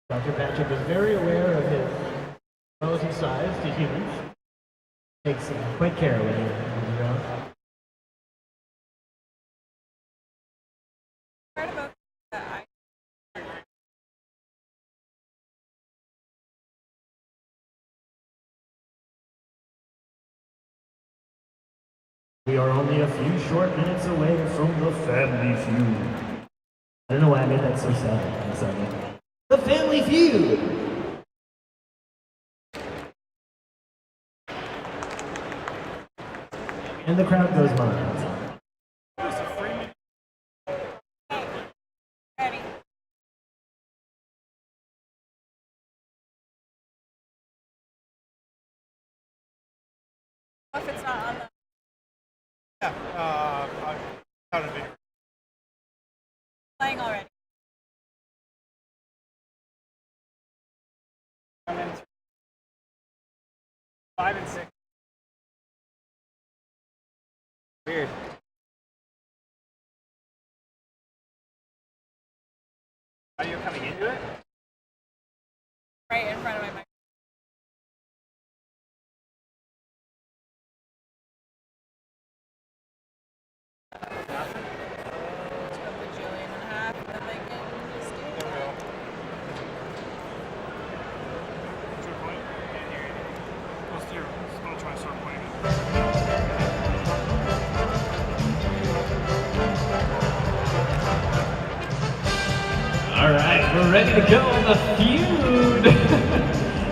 Dr. Patrick is very aware of his relative size to humans. Takes quite care when he's around. We are only a few short minutes away from the Family Feud. I don't know why I made that so sad. The Family Feud! And the crowd goes wild. Ready. If it's not on the... Yeah, out of it. Playing already. I'm in 5 and 6. Weird. Are you coming into it? Right in front of my mic. All right, we're ready to go on the feud.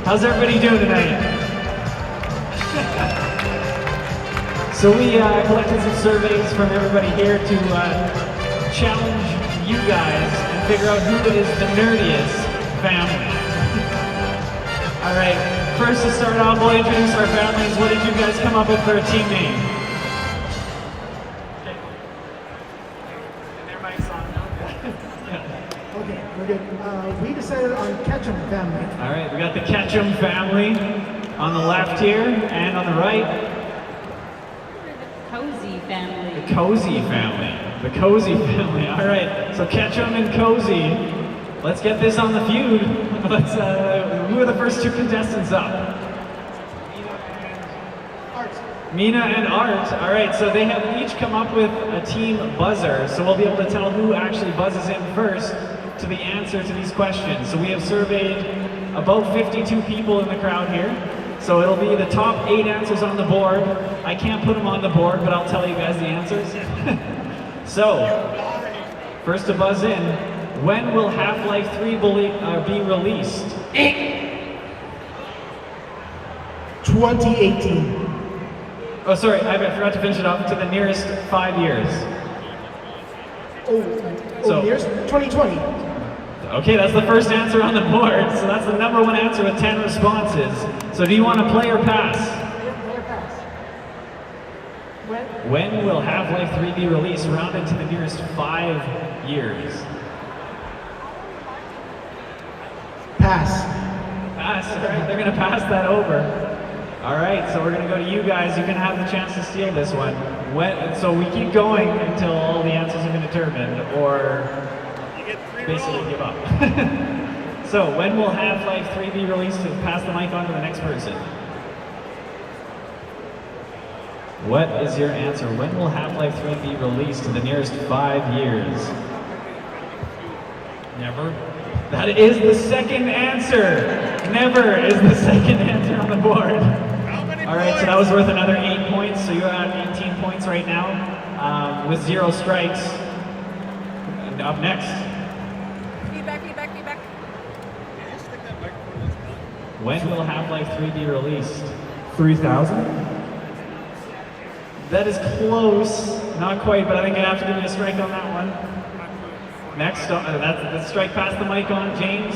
How's everybody doing tonight? So we collected some surveys from everybody here to challenge you guys and figure out who is the nerdiest family. All right, first to start off, we'll introduce our families. What did you guys come up with for a team name? Okay, we're good. We decided on Ketchum family. All right, we got the Ketchum family on the left here, and on the right, Cozy family. the Cozy family. The Cozy family. All right, so Ketchum and Cozy. Let's get this on the feud. Let's. Who are the first two contestants up? Mina and Art. All right, so they have each come up with a team buzzer, so we'll be able to tell who actually buzzes in first to the answer to these questions. So we have surveyed about 52 people in the crowd here. So it'll be the top 8 answers on the board. I can't put them on the board, but I'll tell you guys the answers. So, first to buzz in, when will Half-Life 3 be released? 2018. Oh, sorry, I forgot to finish it off. To the nearest 5 years. So years? 2020. Okay, that's the first answer on the board. So that's the number 1 answer with 10 responses. So do you want to play or pass? When will Half-Life 3 be released? Rounded to the nearest 5 years. Pass. Pass. All right, they're going to pass that over. All right, so we're going to go to you guys. You can have the chance to steal this one. So we keep going until all the answers have been determined, or basically give up. So when will Half-Life 3 be released? And pass the mic on to the next person. What is your answer? When will Half-Life 3 be released? In the nearest 5 years. Never. That is the second answer. Never is the second answer on the board. All right, so that was worth another 8 points. So you're at 18 points right now, with 0 strikes. And up next. Feedback. When will Half-Life 3 be released? 3000. That is close. Not quite, but I think I have to give you a strike on that one. Next, that's strike past the mic on, James.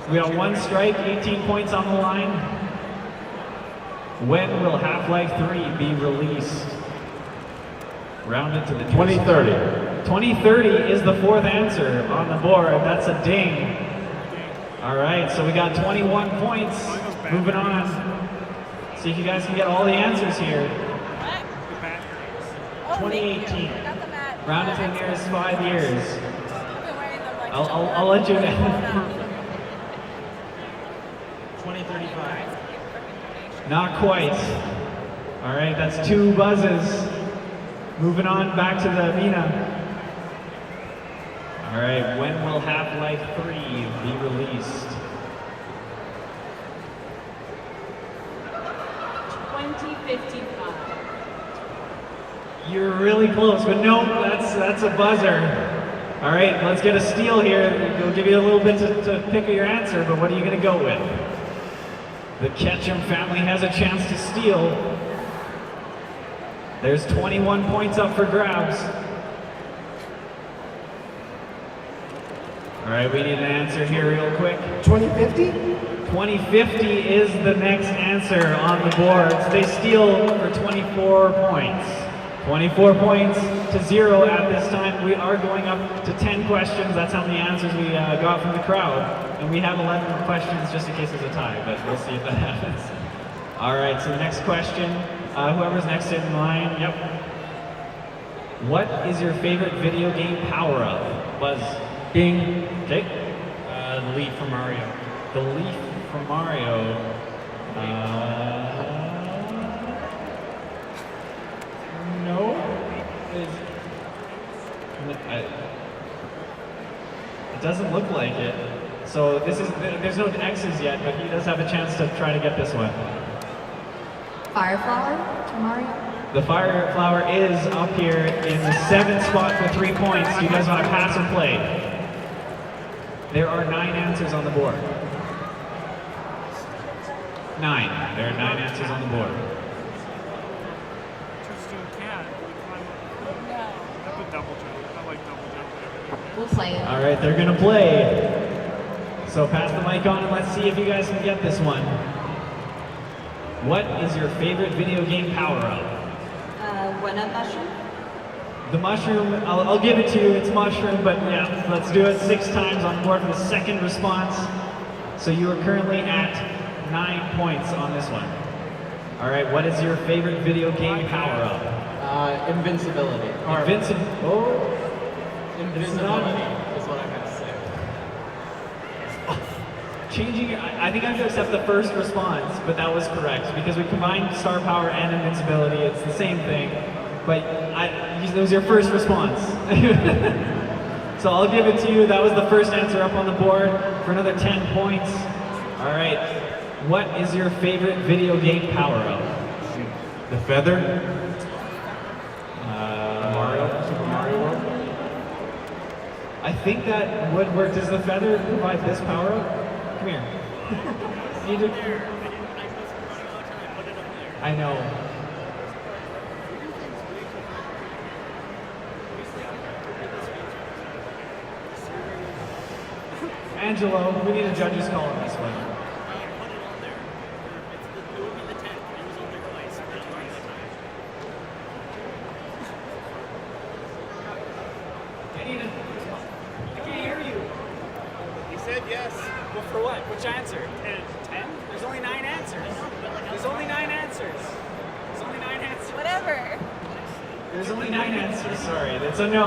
We got 1 strike, 18 points on the line. When will Half-Life 3 be released? Rounded to the 2030. 2030 is the 4th answer on the board. That's a ding. All right, so we got 21 points. Moving on. See if you guys can get all the answers here. 2018. Rounded to the nearest 5 years. I'll let you know. 2035. Not quite. All right, that's 2 buzzes. Moving on back to the Mina. All right, when will Half-Life 3 be released? 2055. You're really close, but no, that's a buzzer. All right, let's get a steal here. We'll give you a little bit to pick your answer, but what are you going to go with? The Ketchum family has a chance to steal. There's 21 points up for grabs. All right, we need an answer here real quick. 2050? 2050 is the next answer on the boards. They steal for 24 points. 24 points to 0 at this time. We are going up to 10 questions. That's how many answers we got from the crowd. And we have 11 questions just in case there's a tie, but we'll see if that happens. All right, so the next question. Whoever's next in line, yep. What is your favorite video game power-up? Buzz. Ding. Okay. The leaf from Mario. The leaf from Mario. No. It doesn't look like it. So there's no X's yet, but he does have a chance to try to get this one. Fire flower to Mario. The fire flower is up here in the 7th spot for 3 points. Do you guys want to pass or play? There are 9 answers on the board. 9. There are 9 answers on the board. We'll play it. All right, they're gonna play. So pass the mic on and let's see if you guys can get this one. What is your favorite video game power-up? One-up mushroom. The mushroom, I'll give it to you, it's mushroom, but yeah, let's do it 6 times on board for the second response. So you are currently at 9 points on this one. All right, what is your favorite video game power-up? Invincibility. Invisibility is what I meant to say. Changing, I think I have to accept the first response, but that was correct because we combined star power and invincibility. It's the same thing, but it was your first response. So I'll give it to you. That was the first answer up on the board for another 10 points. All right, what is your favorite video game power-up? The feather. Super Mario World. I think that would work. Does the feather provide this power-up? Come here. Need to... I know. Angelo, we need a judge's call on this one. I can't hear you. He said yes. Well, for what? Which answer? 10. There's only 9 answers. There's only 9 answers. There's only 9 answers. Whatever. There's only 9 answers. Sorry, that's a no.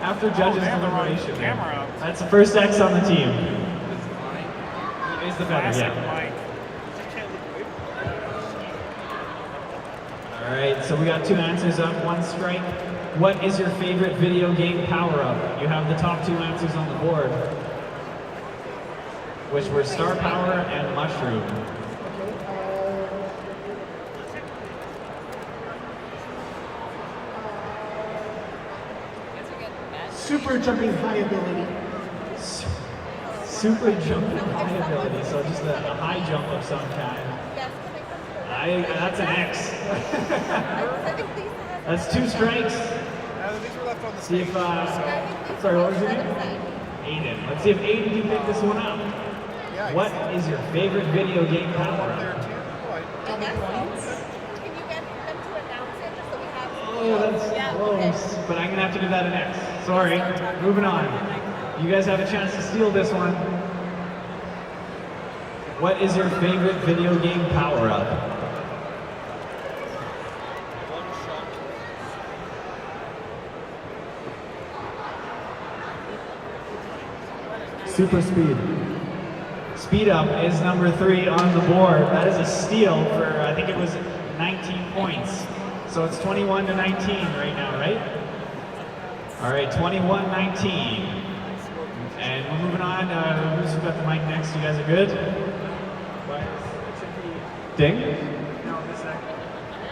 After judges' deliberation. Camera. That's the first X on the team. It's the feather, yeah. All right, so we got 2 answers up, 1 strike. What is your favorite video game power-up? You have the top 2 answers on the board, which were star power and mushroom. Super jumping high ability. Super jumping high ability, so just a high jump of some kind. Yes, That's an X. I think Lisa has That's 2 strikes. These were left on the See if, Sorry, sorry, what was your name? Aiden. Let's see if Aiden can pick this one up. What is your favorite video game power-up? Any points? Can you get them to announce it just so we have? Oh, that's Yeah, close. okay. But I'm gonna have to give that an X. Sorry. Moving on. You guys have a chance to steal this one. What is your favorite video game power-up? Super speed. Speed Up is number 3 on the board. That is a steal for, I think it was 19 points. So it's 21 to 19 right now, right? All right, 21-19. And we're moving on. Who's got the mic next? You guys are good? Ding? No, this second.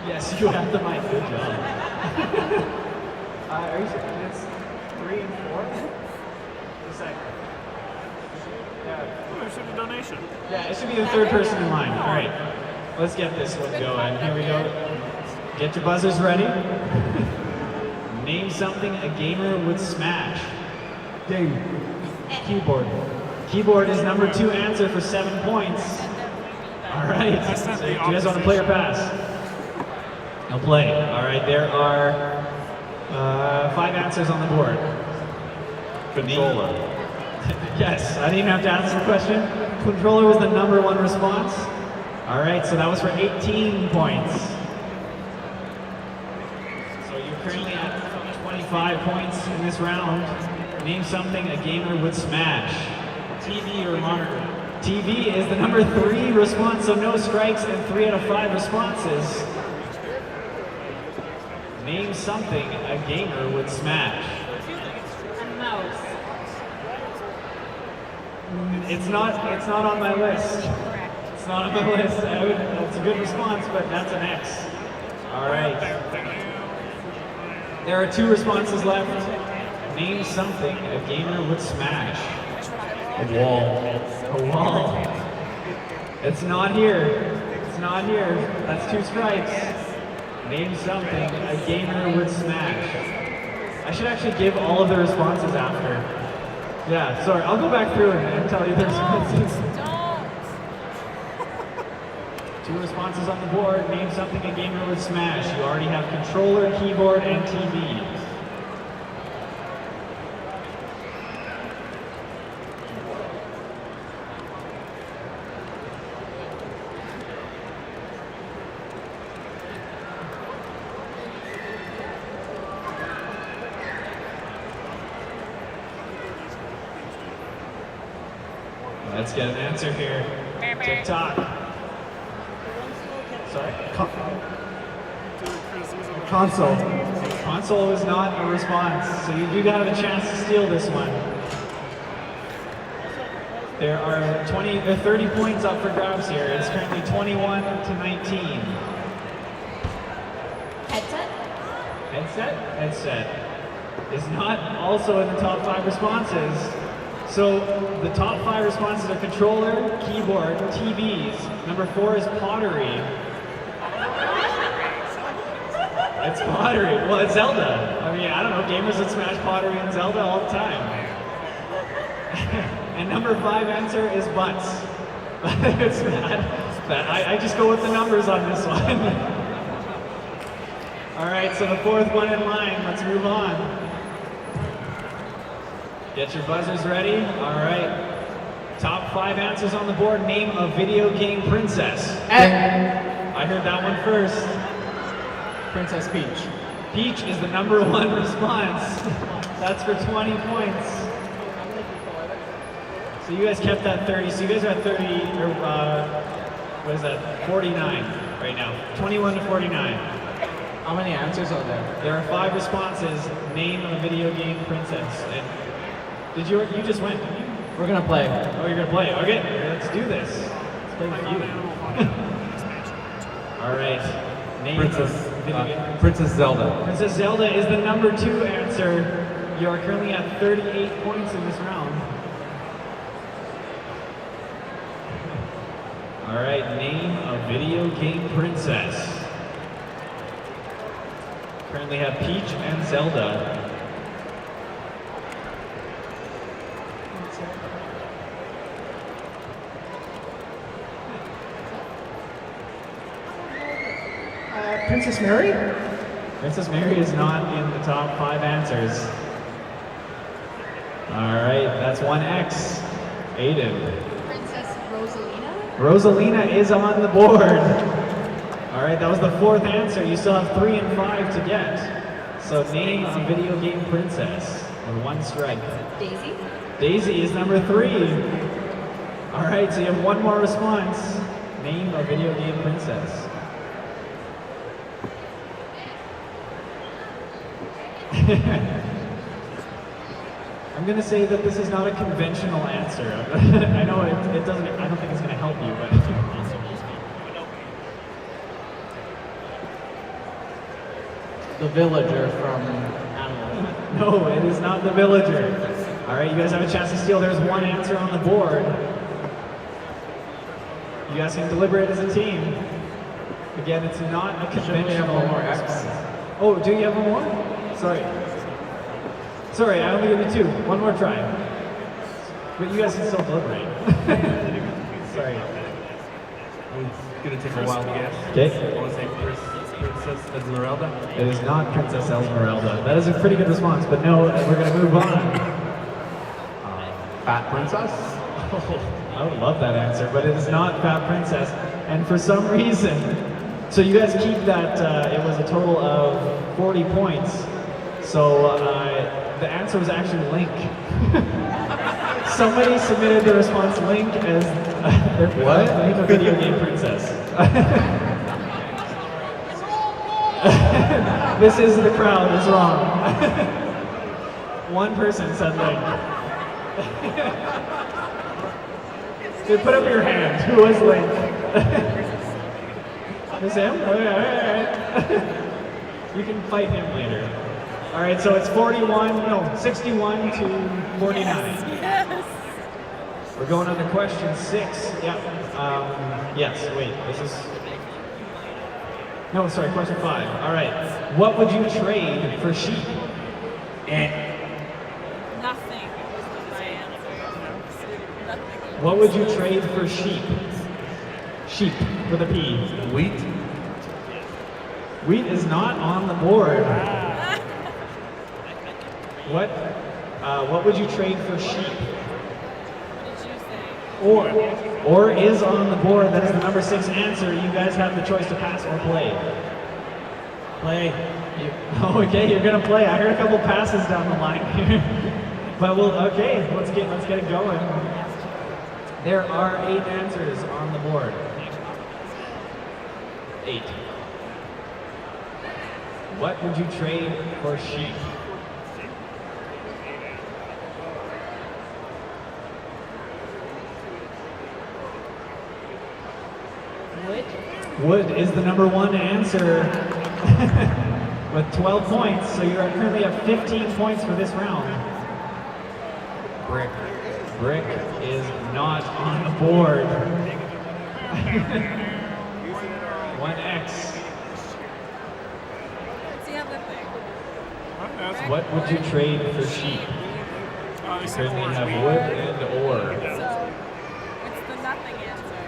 Yes, you have the mic. Good job. Are you sure it's 3 and 4? The second. Oh, it should be donation. Yeah, it should be the third person in line. All right, let's get this one going. Here we go. Get your buzzers ready. Name something a gamer would smash. Ding. Keyboard. Keyboard is number 2 answer for 7 points. All right. So do you guys want to play or pass? I'll play. All right. There are 5 answers on the board. Controller. Yes, I didn't even have to answer the question. Controller was the number 1 response. All right, so that was for 18 points. So you're currently at 25 points in this round. Name something a gamer would smash. TV or monitor? TV is the number 3 response, so no strikes and 3 out of 5 responses. Name something a gamer would smash. A mouse. It's not on my list. It's not on my list. That's a good response, but that's an X. All right. There are 2 responses left. Name something a gamer would smash. A wall. A wall. It's not here. It's not here. That's 2 strikes. Name something a gamer would smash. I should actually give all of the responses after. Yeah, sorry. I'll go back through and tell you the responses. 2 responses on the board. Name something a gamer would smash. You already have controller, keyboard, and TV. Let's get an answer here. TikTok. Sorry? Console. Console is not a response, so you do have a chance to steal this one. There are 30 points up for grabs here. It's currently 21 to 19. Headset? Headset? Headset is not also in the top 5 responses. So the top 5 responses are controller, keyboard, TVs. Number 4 is pottery. It's pottery. Well, it's Zelda. I mean, I don't know, gamers that smash pottery and Zelda all the time. And number 5 answer is butts. It's bad. I just go with the numbers on this one. All right, so the 4th one in line. Let's move on. Get your buzzers ready. All right. Top 5 answers on the board. Name a video game princess. I heard that one first. Princess Peach. Peach is the number 1 response. That's for 20 points. So you guys kept that 30. So you guys are at 30, or what is that? 49 right now. 21 to 49. How many answers are there? There are 5 responses. Name a video game princess. And did you just went, didn't you? We're gonna play. Oh, you're gonna play. Okay, let's do this. Let's play Feud. All right. Name Princess video game. Princess Zelda. Princess Zelda is the number 2 answer. You are currently at 38 points in this round. All right, name a video game princess. Currently have Peach and Zelda. Princess Mary? Princess Mary is not in the top 5 answers. All right, that's 1X. Aiden. Princess Rosalina? Rosalina is on the board. All right, that was the 4th answer. You still have 3 and 5 to get. So name a video game princess. with one strike. Daisy. Daisy is number 3. All right, so you have one more response. Name a video game princess. I'm gonna say that this is not a conventional answer. I know it doesn't. I don't think it's gonna help you, but The villager from Animal. no, it is not the villager. All right, you guys have a chance to steal. There's one answer on the board. You guys can deliberate as a team. Again, it's not a conventional. one more X? Oh, do you have one more? Sorry. Sorry, I only give you 2. One more try. But you guys can still deliberate. Sorry. It's gonna take a while to guess. Okay. I want to say Princess Esmeralda. It is not Princess Esmeralda. That is a pretty good response, but no, we're going to move on. Fat princess? Oh, I would love that answer, but it is not Fat Princess. And for some reason, so you guys keep that, it was a total of 40 points. So the answer was actually Link. Somebody submitted the response Link as their name of video game princess. This is the crowd is wrong. One person said Link. Dude, put up your hand. Who was Link? Is him? Alright. You can fight him later. Alright, so it's 61 to 49. Yes. We're going on to question 6. Yeah. Yes, wait, this is... No, sorry, question 5. Alright. What would you trade for sheep? Nothing was my answer. Nothing. What would you trade for sheep? Sheep with a P. Wheat. Wheat is not on the board. What would you trade for sheep? What did you say? Or is on the board. That is the number 6 answer. You guys have the choice to pass or play. Play. Okay, you're gonna play. I heard a couple passes down the line here. But okay, let's get it going. There are 8 answers on the board. 8. What would you trade for sheep? Wood is the number 1 answer with 12 points, so you're currently at 15 points for this round. Brick. Brick is not on the board. 1X. What's the other thing? What would you trade for sheep? You currently have wood and ore. So, it's the nothing answer.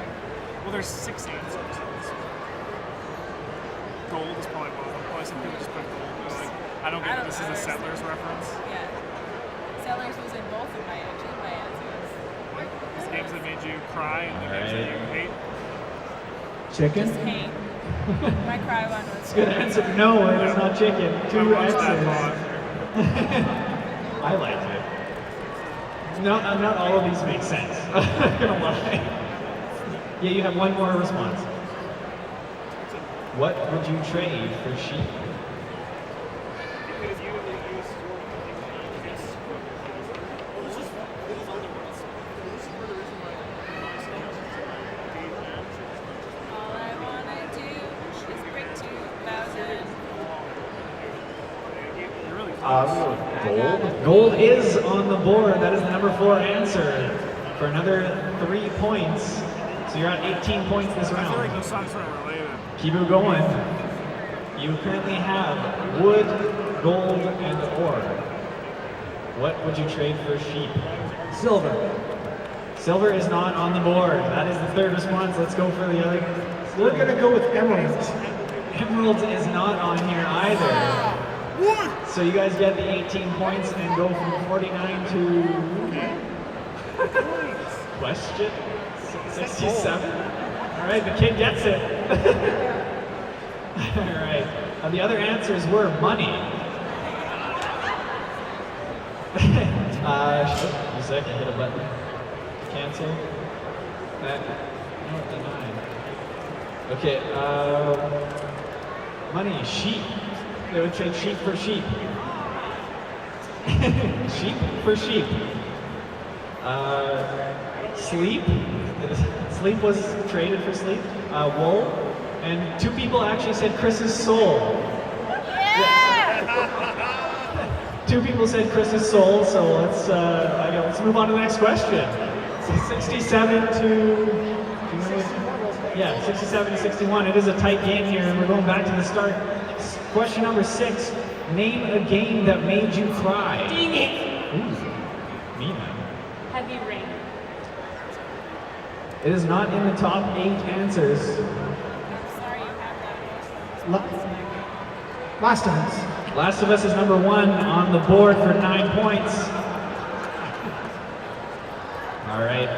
Well, there's 6 answers. Gold is probably one of them. Probably some people just put gold. I don't get it. This is a Settlers reference. Yeah. Settlers was in both of my answers. These games that made you cry and the games that you hate. Chicken? Just hate. My cry one was. Good answer. No, it is not chicken. 2 I watched that X's. pod. I liked it. Not all of these make sense. I'm not gonna lie. Yeah, you have one more response. What would you trade for sheep? All I wanna do is break 2,000. Gold? Gold is on the board. That is the number 4 answer for another 3 points. So you're at 18 points this I feel like round. those songs are related. Keep it going. You currently have wood, gold, and ore. What would you trade for sheep? Silver. Silver is not on the board. That is the 3rd response. Let's go for the other. We're gonna go with emeralds. Emeralds is not on here either. So you guys get the 18 points and go from 49 to question 67. All right, the kid gets it. All right. The other answers were money. You second, hit a button. Cancel. No, denied. Okay, money, sheep. They would trade sheep for sheep. Sheep for sheep. Sleep. Sleep was traded for sleep. Wool. And 2 people actually said Chris's soul. Yeah! 2 people said Chris's soul, so let's move on to the next question. So 67 to 61. It is a tight game here, and we're going back to the start. Question number 6. Name a game that made you cry. Dang it! Ooh, Mina. Heavy rain. It is not in the top 8 answers. I'm sorry you have that. Last of Us. Last of Us is number 1 on the board for 9 points. All right.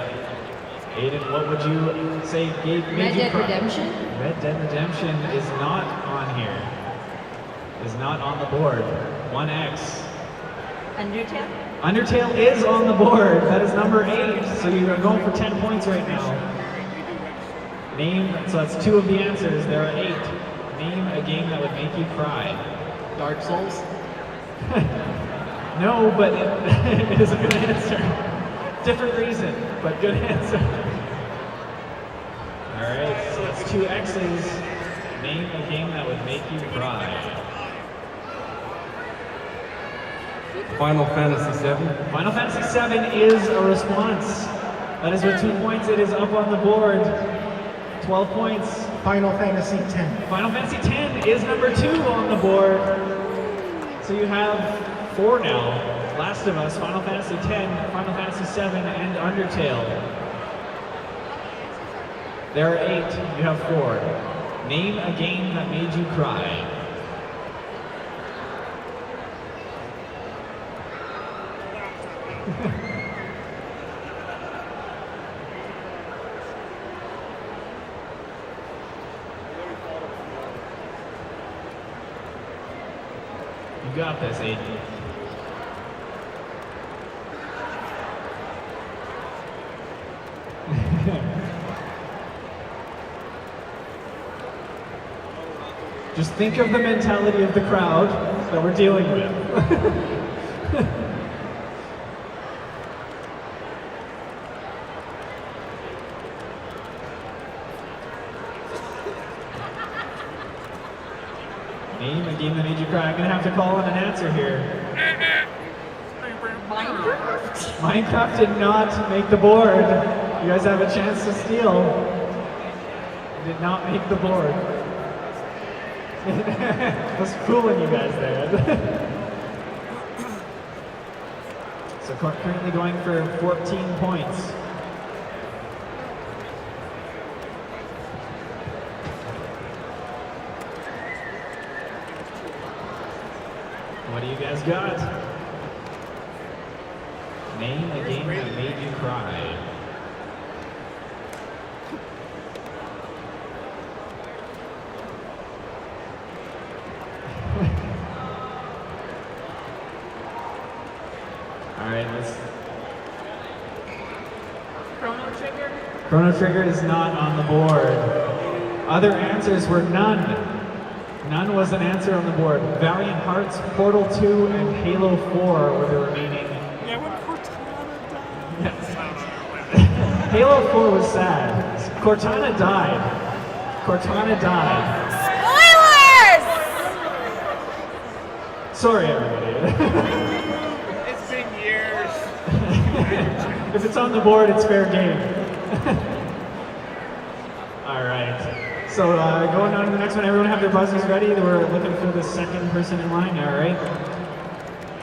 Aiden, what would you say made Red you Dead cry? Redemption? Red Dead Redemption is not on here. Is not on the board. 1X. Undertale? Undertale is on the board. That is number 8. So you are going for 10 points right now. So that's 2 of the answers. There are 8. Name a game that would make you cry. Dark Souls. No, but it is a good answer. Different reason, but good answer. Alright, so that's 2 X's. Name a game that would make you cry. Final Fantasy VII. Final Fantasy VII is a response. That is with 2 points. It is up on the board. 12 points. Final Fantasy X. Final Fantasy X is number 2 on the board. So you have 4 now. Last of Us, Final Fantasy X, Final Fantasy VII, and Undertale. There are 8. You have 4. Name a game that made you cry. You got this, Aiden. Just think of the mentality of the crowd that we're dealing with. Name a game that made you cry. I'm gonna have to call on an answer here. Minecraft? Minecraft did not make the board. You guys have a chance to steal. It did not make the board. I was fooling you guys there. So currently going for 14 points. What do you guys got? Name a game that made you cry. All right, let's. Chrono Trigger? Chrono Trigger is not on the board. Other answers were none. None was an answer on the board. Valiant Hearts, Portal 2, and Halo 4 were the remaining. Yeah, when Cortana died. Yes. Halo 4 was sad. Cortana died. Cortana died. Spoilers! Sorry, everybody. It's been years. If it's on the board, it's fair game. All right. So going on to the next one, everyone have their buzzers ready? We're looking for the second person in line. All right.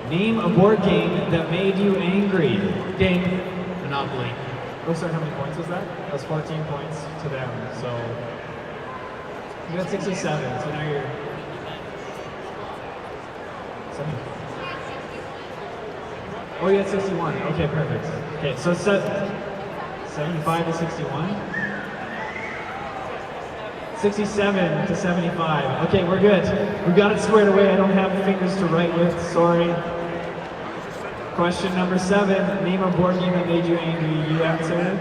Name a board game that made you angry. Ding. Monopoly. Oh, sorry, how many points was that? That was 14 points to them. So you got 67. So now you're. Oh, you had 61. Okay, perfect. Okay, so 75 to 61. 67 to 75. Okay, we're good. We got it squared away. I don't have fingers to write with. Sorry. Question number 7. Name a board game that made you angry. You answered.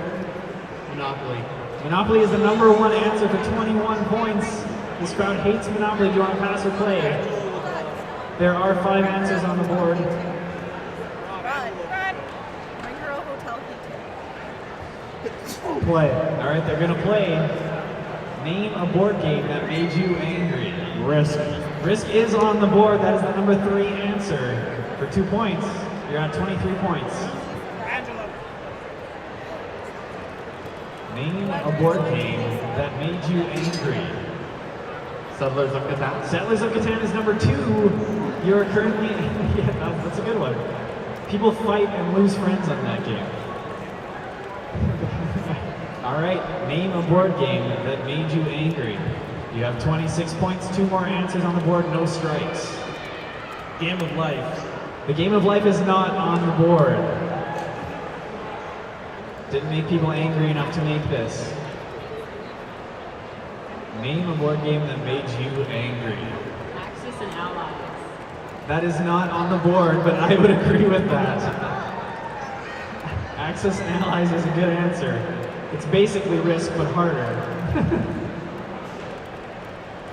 Monopoly. Monopoly is the number 1 answer for 21 points. This crowd hates Monopoly. Do you want to pass or play? There are 5 answers on the board. Run. Bring her a hotel key. Play. All right, they're going to play. Name a board game that made you angry. Risk. Risk is on the board. That is the number 3 answer for 2 points. You're at 23 points. Angela. Name a board game that made you angry. Settlers of Catan. Settlers of Catan is number 2. You're currently, yeah, that's a good one. People fight and lose friends on that game. All right, name a board game that made you angry. You have 26 points, 2 more answers on the board, no strikes. Game of Life. The Game of Life is not on the board. Didn't make people angry enough to make this. Name a board game that made you angry. Axis and Allies. That is not on the board, but I would agree with that. Axis and Allies is a good answer. It's basically Risk, but harder.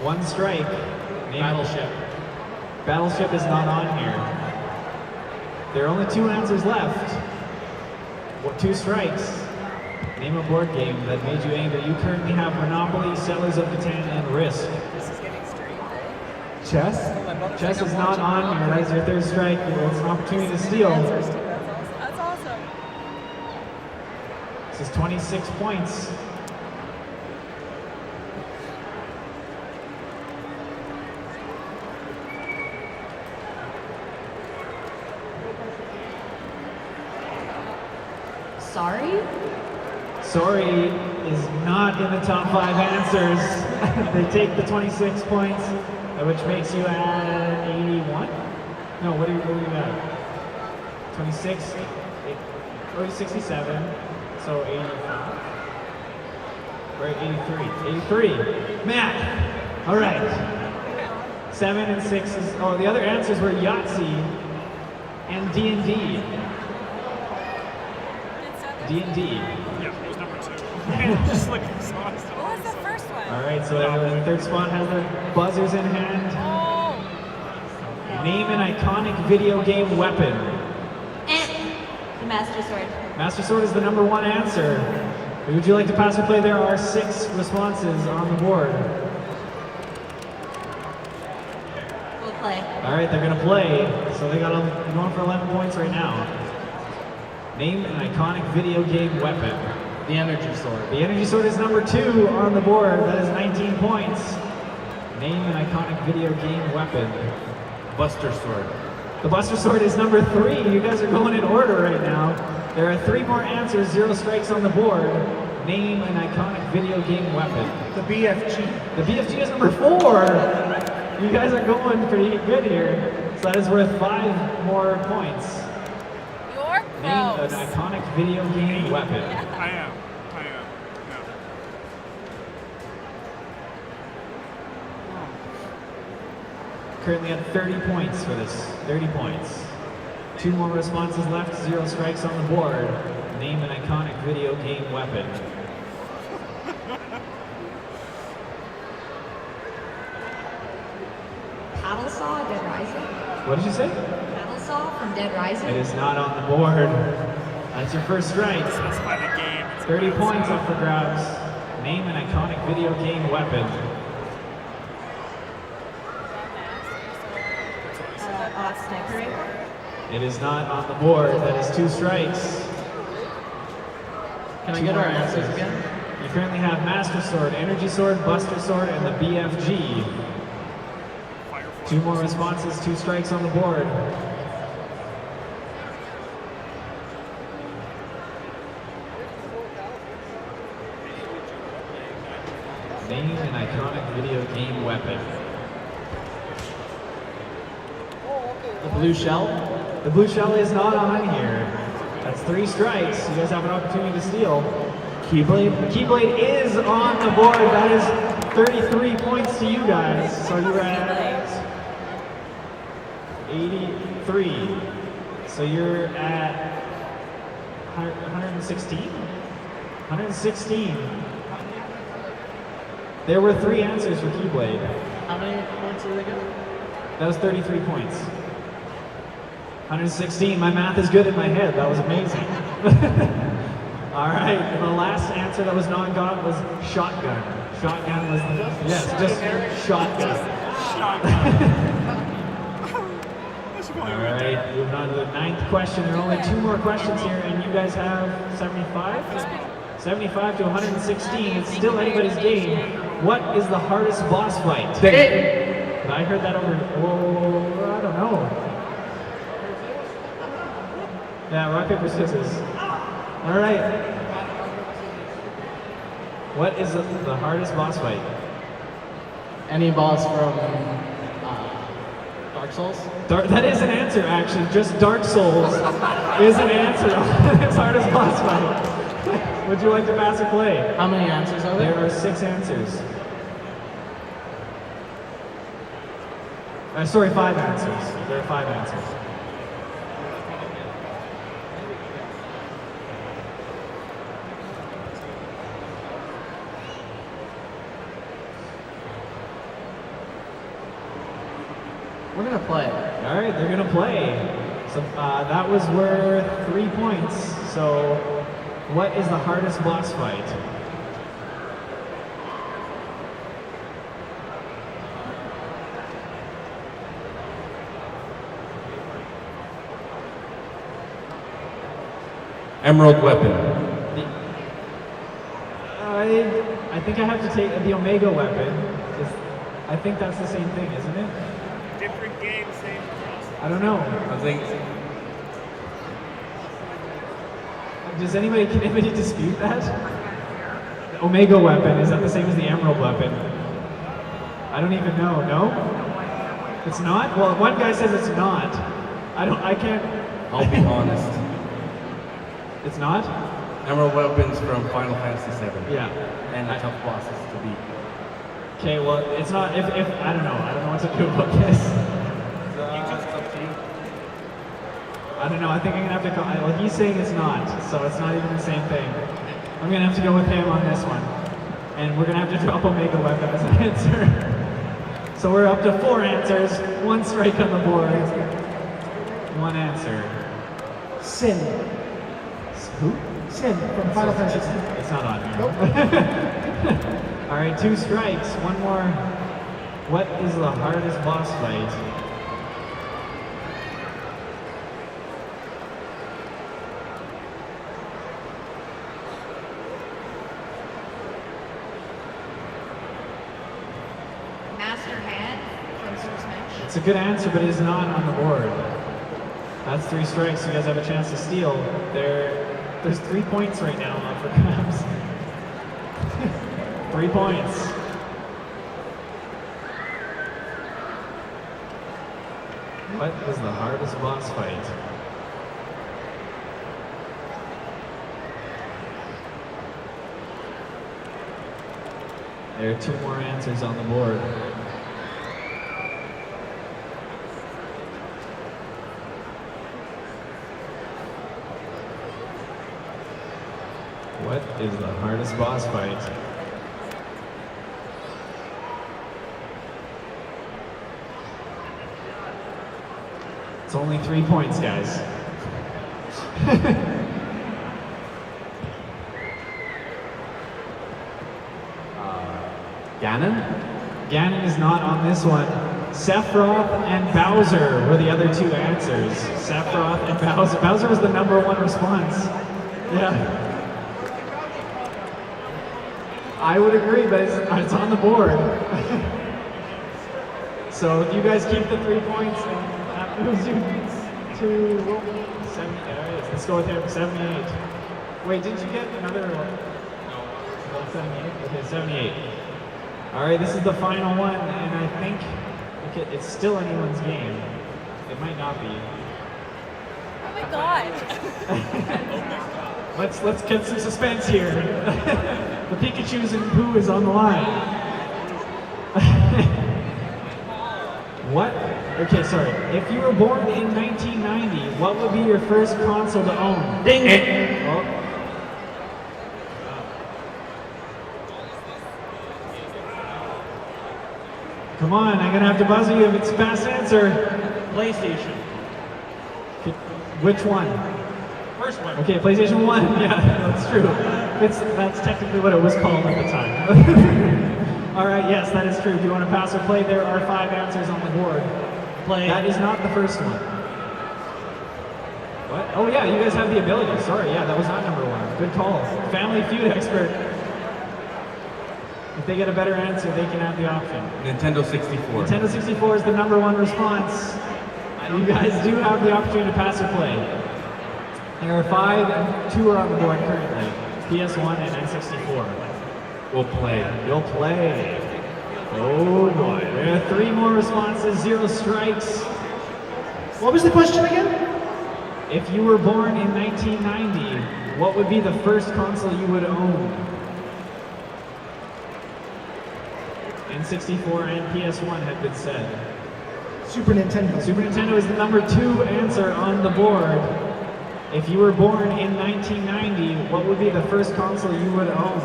1 strike. Name Battleship. Battleship is not on here. There are only 2 answers left. 2 strikes. Name a board game that made you angry. You currently have Monopoly, Settlers of Catan, and Risk. Chess? Chess is not on here. That is your 3rd strike. It's an opportunity to steal. That's awesome. This is 26 points. Sorry? Sorry is not in the top 5 answers. They take the 26 points, which makes you at 81? No, what do you got? 26, 67, so 85. We're at 83. 83. Matt! All right. 7 and 6 is, oh, the other answers were Yahtzee and D&D. D&D. Yeah, it was number 2. Just like so What was the first one? All right, so the 3rd spot has the buzzers in hand. Oh. Name an iconic video game weapon. Master Sword. Master Sword is the number 1 answer. Would you like to pass or play? There are 6 responses on the board. We'll play. All right, they're gonna play. So they got going for 11 points right now. Name an iconic video game weapon. The Energy Sword. The Energy Sword is number 2 on the board. That is 19 points. Name an iconic video game weapon. Buster Sword. The Buster Sword is number 3. You guys are going in order right now. There are 3 more answers, 0 strikes on the board. Name an iconic video game weapon. The BFG. The BFG is number 4. You guys are going pretty good here. So that is worth 5 more points. You're Name an gross. iconic video game weapon. I am. Yeah. Currently at 30 points for this. 30 points. 2 more responses left, 0 strikes on the board. Name an iconic video game weapon. Paddle Saw, Dead Rising. What did you say? Paddle Saw from Dead Rising. It is not on the board. That's your first strike. Specify the game. It's 30 points up for grabs. Name an iconic video game weapon. Sniper rifle. It is not on the board. That is 2 strikes. Can I 2 get more our answers again? You currently have Master Sword, Energy Sword, Buster Sword, and the BFG. 2 more responses, 2 strikes on the board. Name an iconic video game weapon. The Blue Shell. The blue shell is not on here. That's 3 strikes. You guys have an opportunity to steal. Keyblade. Keyblade is on the board. That is 33 points to you guys. So you're at 83. So you're at 116? 116. There were 3 answers for Keyblade. How many points did they get? That was 33 points. 116. My math is good in my head. That was amazing. All right. And the last answer that was non-got was shotgun. Shotgun was just shotgun. All right. Moving on to the 9th question. There are only 2 more questions here, and you guys have 75. 75 to 116. It's still anybody's game. What is the hardest boss fight? I heard that over. Oh, I don't know. Yeah, rock, paper, scissors. All right. What is the hardest boss fight? Any boss from Dark Souls? That is an answer, actually. Just Dark Souls is an answer on its hardest boss fight. Would you like to pass or play? How many answers are there? There are 6 answers. Sorry, 5 answers. There are 5 answers. We're gonna play. All right, they're gonna play. So that was worth 3 points. So, what is the hardest boss fight? Emerald weapon. I think I have to take the Omega weapon. I think that's the same thing, isn't it? Different game, same process. I don't know. I think Can anybody dispute that? The Omega weapon, is that the same as the Emerald weapon? I don't even know. No? It's not? Well, one guy says it's not. I can't. I'll be honest. It's not? Emerald weapons from Final Fantasy VII. Yeah. And the tough bosses to beat. Okay, well, it's not. If I don't know. I don't know what to do about this. It's up to you. I don't know. I think I'm gonna have to go. Well, he's saying it's not, so it's not even the same thing. I'm gonna have to go with him on this one, and we're gonna have to drop Omega weapon as an answer. So we're up to 4 answers, 1 strike on the board, 1 answer. Sin. Who? Sin from Final Fantasy. It's not on here. Nope. All right, 2 strikes, 1 more. What is the hardest boss fight? Master Hand from Super Smash. It's a good answer, but it is not on the board. That's 3 strikes. You guys have a chance to steal. There's 3 points right now up for grabs. 3 points. What is the hardest boss fight? There are 2 more answers on the board. What is the hardest boss fight? It's only 3 points, guys. Ganon? Ganon is not on this one. Sephiroth and Bowser were the other 2 answers. Sephiroth and Bowser. Bowser was the #1 response. Yeah. I would agree, but it's on the board. So if you guys keep the 3 points, that moves you to 70. Let's go with him. 78. Wait, didn't you get another? No. 78. Okay, 78. All right, this is the final one, and I think it's still anyone's game. It might not be. Oh my god. Let's get some suspense here. The Pikachu's and Pooh is on the line. What Okay, sorry. If you were born in 1990, what would be your first console to own? Ding! Oh. Come on, I'm gonna have to buzz you if it's fast answer. PlayStation. Which one? First one. Okay, PlayStation 1. Yeah, that's true. That's technically what it was called at the time. All right, yes, that is true. Do you want to pass or play? There are 5 answers on the board. Play. That is not the first one. What? Oh yeah, you guys have the ability. Sorry, yeah, that was not number 1. Good call. Family Feud expert. If they get a better answer, they can have the option. Nintendo 64. Nintendo 64 is the number 1 response. You guys do have the opportunity to pass or play. There are 5 and 2 are on the board currently. PS1 and N64. We'll play. You'll play. Oh boy. There are 3 more responses, 0 strikes. What was the question again? If you were born in 1990, what would be the first console you would own? N64 and PS1 have been said. Super Nintendo. Super Nintendo is the number 2 answer on the board. If you were born in 1990, what would be the first console you would own?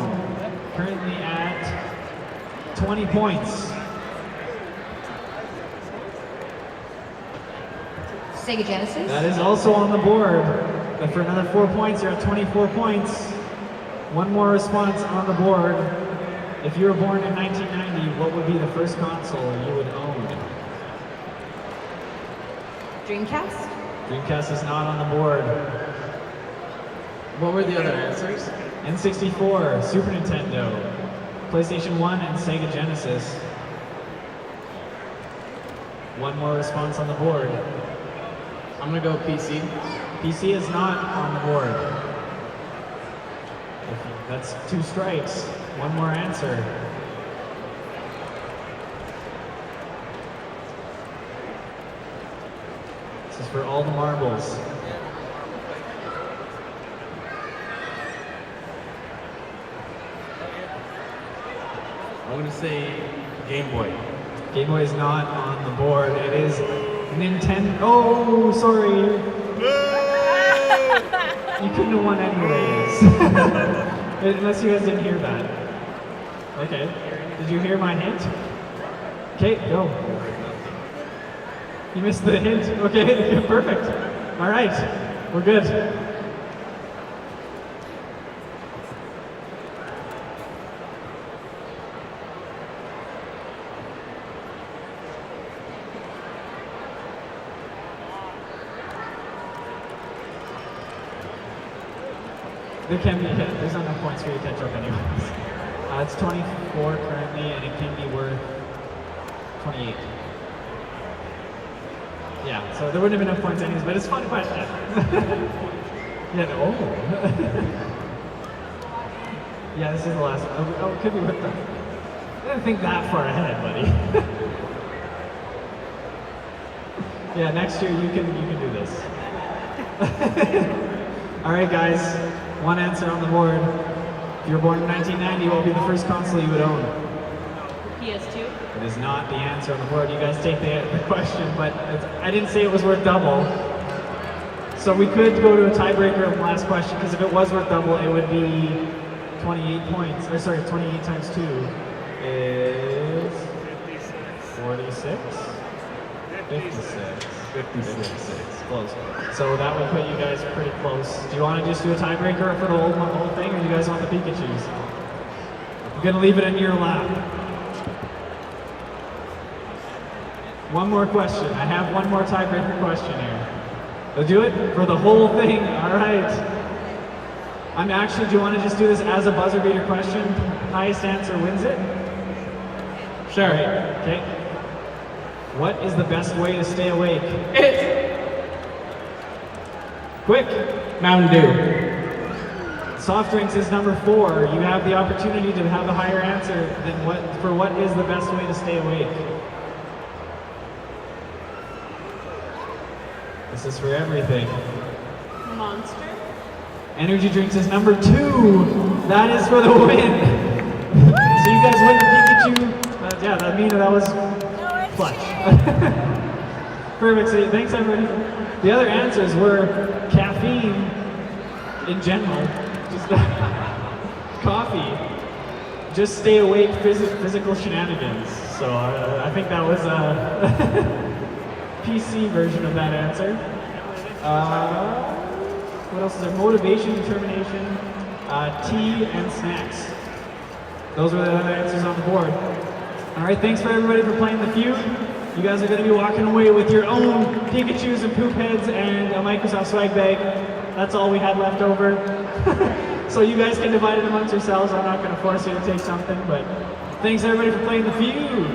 Currently at 20 points. Sega Genesis. That is also on the board. But for another 4 points, you're at 24 points. 1 more response on the board. If you were born in 1990, what would be the first console you would own? Dreamcast. Dreamcast is not on the board. What were the other answers? N64, Super Nintendo, PlayStation 1, and Sega Genesis. 1 more response on the board. I'm gonna go PC. PC is not on the board. That's 2 strikes. 1 more answer. This is for all the marbles. I'm gonna say Game Boy. Game Boy is not on the board. It is Nintendo. Oh, sorry. You couldn't have won anyways. Unless you guys didn't hear that. Okay. Did you hear my hint? Okay, go. You missed the hint? Okay, perfect. All right, we're good. There can be, there's not enough points for you to catch up anyways. It's 24 currently, and it can be worth 28. Yeah, so there wouldn't have been enough points anyways, but it's a fun question. Yeah, oh. Yeah, this is the last one. Oh, it could be worth that. I didn't think that far ahead, buddy. Yeah, next year you can do this. All right, guys. 1 answer on the board. If you were born in 1990, what would be the first console you would own? PS2. It is not the answer on the board. You guys take the question, but I didn't say it was worth double. So we could go to a tiebreaker on the last question, because if it was worth double, it would be 28 points. Or sorry, 28 times 2 is 46? 56. 56. Close. So that would put you guys pretty close. Do you want to just do a tiebreaker for the whole thing, or do you guys want the Pikachus? I'm going to leave it in your lap. 1 more question. I have 1 more tiebreaker question here. We'll do it for the whole thing. All right. I'm actually, do you want to just do this as a buzzer beater question? Highest answer wins it? Sure. All right. Okay. What is the best way to stay awake? Quick. Mountain Dew. Soft drinks is number 4. You have the opportunity to have a higher answer than what is the best way to stay awake. This is for everything. Monster. Energy drinks is number 2. That is for the win. So you guys win the Pikachu. Yeah, that means that was clutch. Perfect. So thanks everybody. The other answers were caffeine in general, just coffee, just stay awake, physical shenanigans. So I think that was a PC version of that answer. What else is there? Motivation, determination, tea, and snacks. Those were the other answers on the board. All right, thanks for everybody for playing the Feud. You guys are going to be walking away with your own Pikachus and poop heads and a Microsoft swag bag. That's all we had left over. So you guys can divide it amongst yourselves. I'm not going to force you to take something, but thanks everybody for playing the Feud.